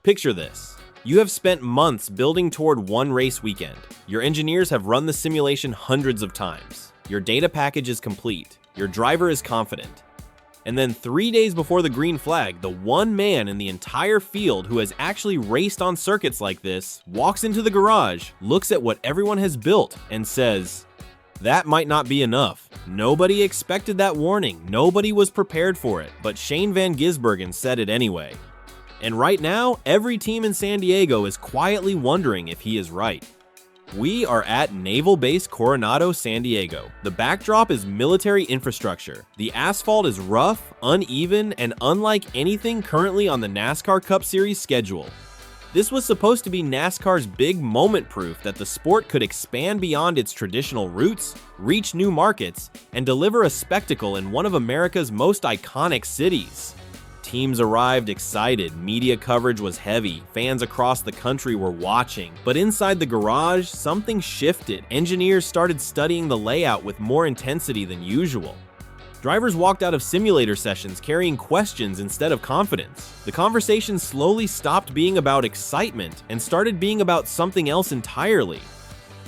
Picture this. You have spent months building toward one race weekend. Your engineers have run the simulation hundreds of times. Your data package is complete. Your driver is confident. And then 3 days before the green flag, the one man in the entire field who has actually raced on circuits like this walks into the garage, looks at what everyone has built, and says, "That might not be enough. Nobody expected that warning. Nobody was prepared for it, but Shane Van Gisbergen said it anyway." And right now, every team in San Diego is quietly wondering if he is right. We are at Naval Base Coronado, San Diego. The backdrop is military infrastructure. The asphalt is rough, uneven, and unlike anything currently on the NASCAR Cup Series schedule. This was supposed to be NASCAR's big moment proof that the sport could expand beyond its traditional roots, reach new markets, and deliver a spectacle in one of America's most iconic cities. Teams arrived excited, media coverage was heavy, fans across the country were watching. But inside the garage, something shifted. Engineers started studying the layout with more intensity than usual. Drivers walked out of simulator sessions carrying questions instead of confidence. The conversation slowly stopped being about excitement and started being about something else entirely.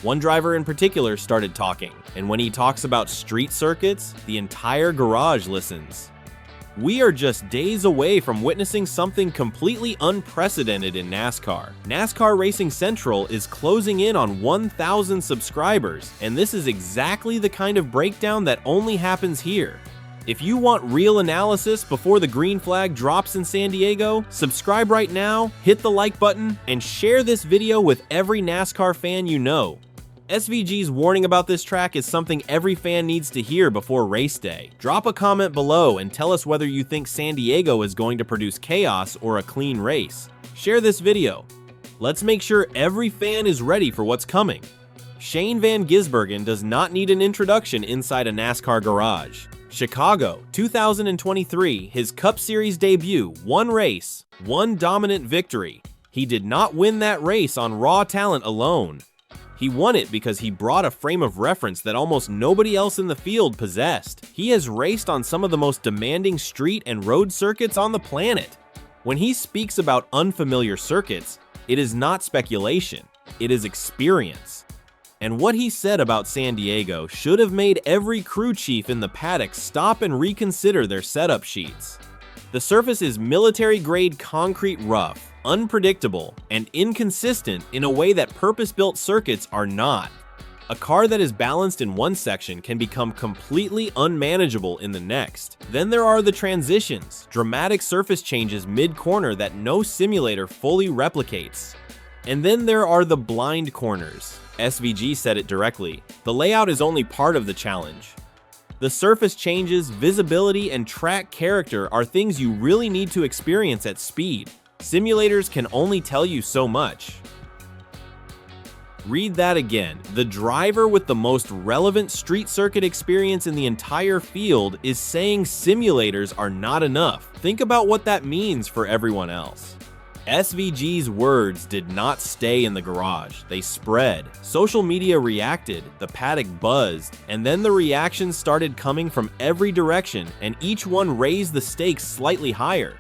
One driver in particular started talking, and when he talks about street circuits, the entire garage listens. We are just days away from witnessing something completely unprecedented in NASCAR. NASCAR Racing Central is closing in on 1,000 subscribers, and this is exactly the kind of breakdown that only happens here. If you want real analysis before the green flag drops in San Diego, subscribe right now, hit the like button, and share this video with every NASCAR fan you know. SVG's warning about this track is something every fan needs to hear before race day. Drop a comment below and tell us whether you think San Diego is going to produce chaos or a clean race. Share this video. Let's make sure every fan is ready for what's coming. Shane Van Gisbergen does not need an introduction inside a NASCAR garage. Chicago, 2023, his Cup Series debut, one race, one dominant victory. He did not win that race on raw talent alone. He won it because he brought a frame of reference that almost nobody else in the field possessed. He has raced on some of the most demanding street and road circuits on the planet. When he speaks about unfamiliar circuits, it is not speculation, it is experience. And what he said about San Diego should have made every crew chief in the paddock stop and reconsider their setup sheets. The surface is military-grade concrete rough, unpredictable, and inconsistent in a way that purpose-built circuits are not. A car that is balanced in one section can become completely unmanageable in the next. Then there are the transitions, dramatic surface changes mid-corner that no simulator fully replicates. And then there are the blind corners. SVG said it directly. The layout is only part of the challenge. The surface changes, visibility, and track character are things you really need to experience at speed. Simulators can only tell you so much. Read that again. The driver with the most relevant street circuit experience in the entire field is saying simulators are not enough. Think about what that means for everyone else. SVG's words did not stay in the garage. They spread. Social media reacted, the paddock buzzed, and then the reactions started coming from every direction, and each one raised the stakes slightly higher.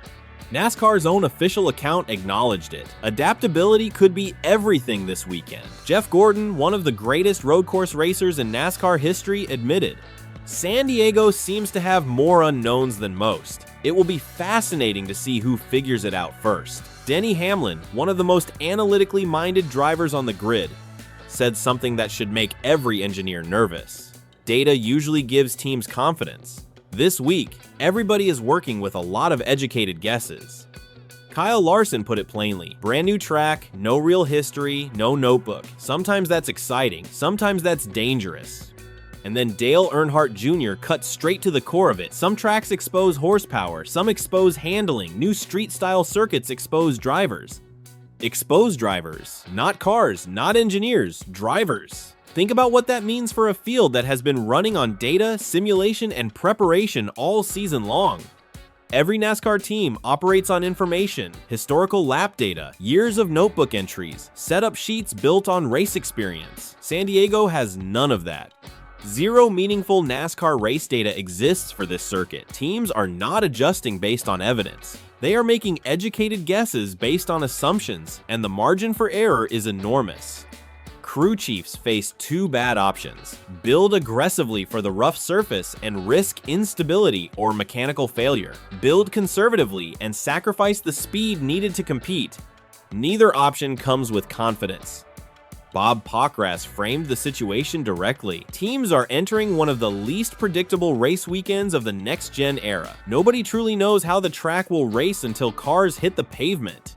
NASCAR's own official account acknowledged it. Adaptability could be everything this weekend. Jeff Gordon, one of the greatest road course racers in NASCAR history, admitted, "San Diego seems to have more unknowns than most. It will be fascinating to see who figures it out first." Denny Hamlin, one of the most analytically minded drivers on the grid, said something that should make every engineer nervous. Data usually gives teams confidence. This week, everybody is working with a lot of educated guesses. Kyle Larson put it plainly, brand new track, no real history, no notebook. Sometimes that's exciting, sometimes that's dangerous. And then Dale Earnhardt Jr. cut straight to the core of it. Some tracks expose horsepower, some expose handling, new street-style circuits expose drivers. Expose drivers, not cars, not engineers, drivers. Think about what that means for a field that has been running on data, simulation, and preparation all season long. Every NASCAR team operates on information, historical lap data, years of notebook entries, setup sheets built on race experience. San Diego has none of that. Zero meaningful NASCAR race data exists for this circuit. Teams are not adjusting based on evidence. They are making educated guesses based on assumptions, and the margin for error is enormous. Crew chiefs face two bad options: build aggressively for the rough surface and risk instability or mechanical failure. Build conservatively and sacrifice the speed needed to compete. Neither option comes with confidence. Bob Pockras framed the situation directly. Teams are entering one of the least predictable race weekends of the next-gen era. Nobody truly knows how the track will race until cars hit the pavement.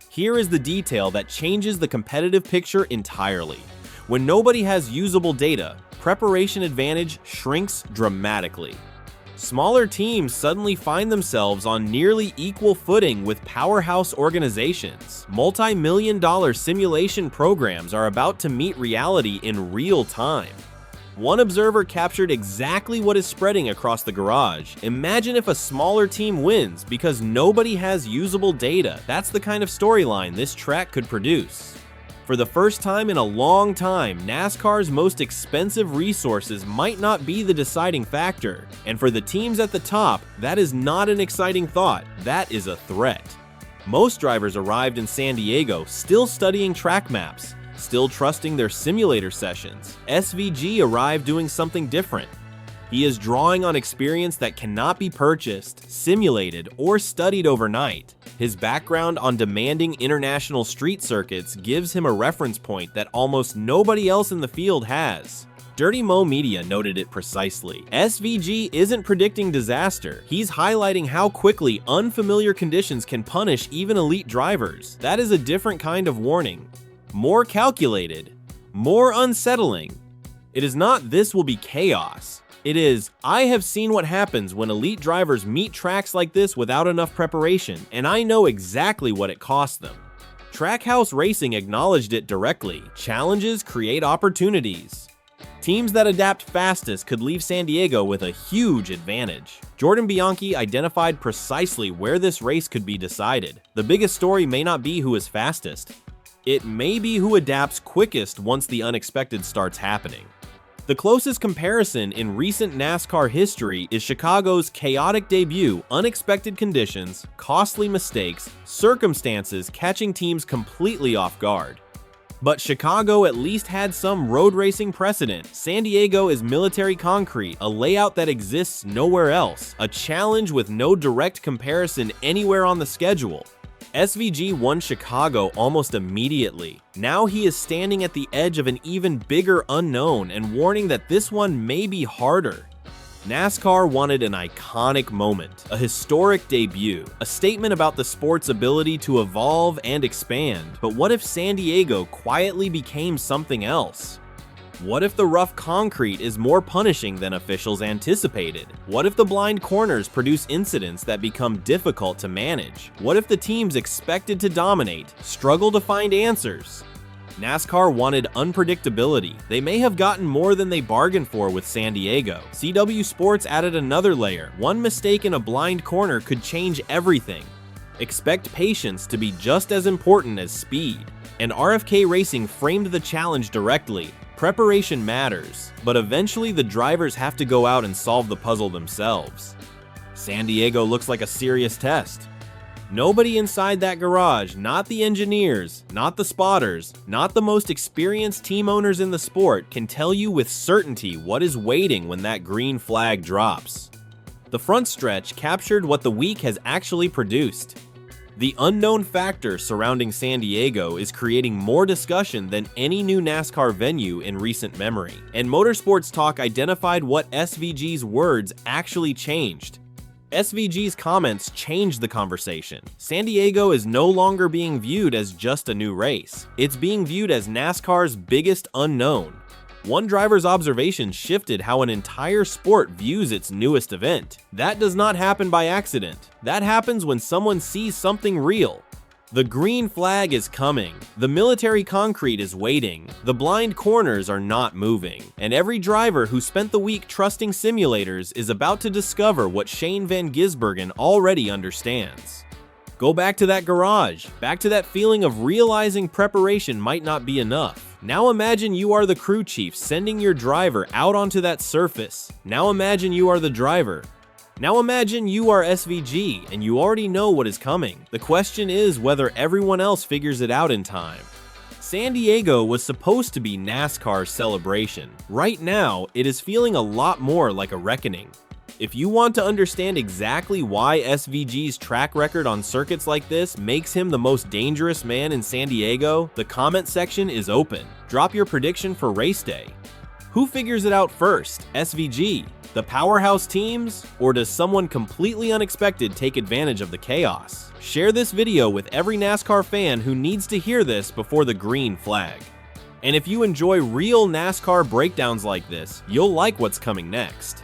Here is the detail that changes the competitive picture entirely. When nobody has usable data, preparation advantage shrinks dramatically. Smaller teams suddenly find themselves on nearly equal footing with powerhouse organizations. Multi-million-dollar simulation programs are about to meet reality in real time. One observer captured exactly what is spreading across the garage. Imagine if a smaller team wins because nobody has usable data. That's the kind of storyline this track could produce. For the first time in a long time, NASCAR's most expensive resources might not be the deciding factor. And for the teams at the top, that is not an exciting thought, that is a threat. Most drivers arrived in San Diego still studying track maps, still trusting their simulator sessions. SVG arrived doing something different. He is drawing on experience that cannot be purchased, simulated, or studied overnight. His background on demanding international street circuits gives him a reference point that almost nobody else in the field has. Dirty Mo Media noted it precisely. SVG isn't predicting disaster. He's highlighting how quickly unfamiliar conditions can punish even elite drivers. That is a different kind of warning. More calculated, more unsettling. It is not "this will be chaos." It is, I have seen what happens when elite drivers meet tracks like this without enough preparation, and I know exactly what it costs them. Trackhouse Racing acknowledged it directly. Challenges create opportunities. Teams that adapt fastest could leave San Diego with a huge advantage. Jordan Bianchi identified precisely where this race could be decided. The biggest story may not be who is fastest. It may be who adapts quickest once the unexpected starts happening. The closest comparison in recent NASCAR history is Chicago's chaotic debut, unexpected conditions, costly mistakes, circumstances catching teams completely off guard. But Chicago at least had some road racing precedent. San Diego is military concrete, a layout that exists nowhere else, a challenge with no direct comparison anywhere on the schedule. SVG won Chicago almost immediately. Now he is standing at the edge of an even bigger unknown and warning that this one may be harder. NASCAR wanted an iconic moment, a historic debut, a statement about the sport's ability to evolve and expand. But what if San Diego quietly became something else? What if the rough concrete is more punishing than officials anticipated? What if the blind corners produce incidents that become difficult to manage? What if the teams expected to dominate struggle to find answers? NASCAR wanted unpredictability. They may have gotten more than they bargained for with San Diego. CW Sports added another layer. One mistake in a blind corner could change everything. Expect patience to be just as important as speed. And RFK Racing framed the challenge directly. Preparation matters, but eventually the drivers have to go out and solve the puzzle themselves. San Diego looks like a serious test. Nobody inside that garage, not the engineers, not the spotters, not the most experienced team owners in the sport, can tell you with certainty what is waiting when that green flag drops. The front stretch captured what the week has actually produced. The unknown factor surrounding San Diego is creating more discussion than any new NASCAR venue in recent memory, and Motorsports Talk identified what SVG's words actually changed. SVG's comments changed the conversation. San Diego is no longer being viewed as just a new race. It's being viewed as NASCAR's biggest unknown. One driver's observation shifted how an entire sport views its newest event. That does not happen by accident. That happens when someone sees something real. The green flag is coming. The military concrete is waiting. The blind corners are not moving. And every driver who spent the week trusting simulators is about to discover what Shane Van Gisbergen already understands. Go back to that garage, back to that feeling of realizing preparation might not be enough. Now imagine you are the crew chief sending your driver out onto that surface. Now imagine you are the driver. Now imagine you are SVG and you already know what is coming. The question is whether everyone else figures it out in time. San Diego was supposed to be NASCAR's celebration. Right now, it is feeling a lot more like a reckoning. If you want to understand exactly why SVG's track record on circuits like this makes him the most dangerous man in San Diego, the comment section is open. Drop your prediction for race day. Who figures it out first, SVG, the powerhouse teams, or does someone completely unexpected take advantage of the chaos? Share this video with every NASCAR fan who needs to hear this before the green flag. And if you enjoy real NASCAR breakdowns like this, you'll like what's coming next.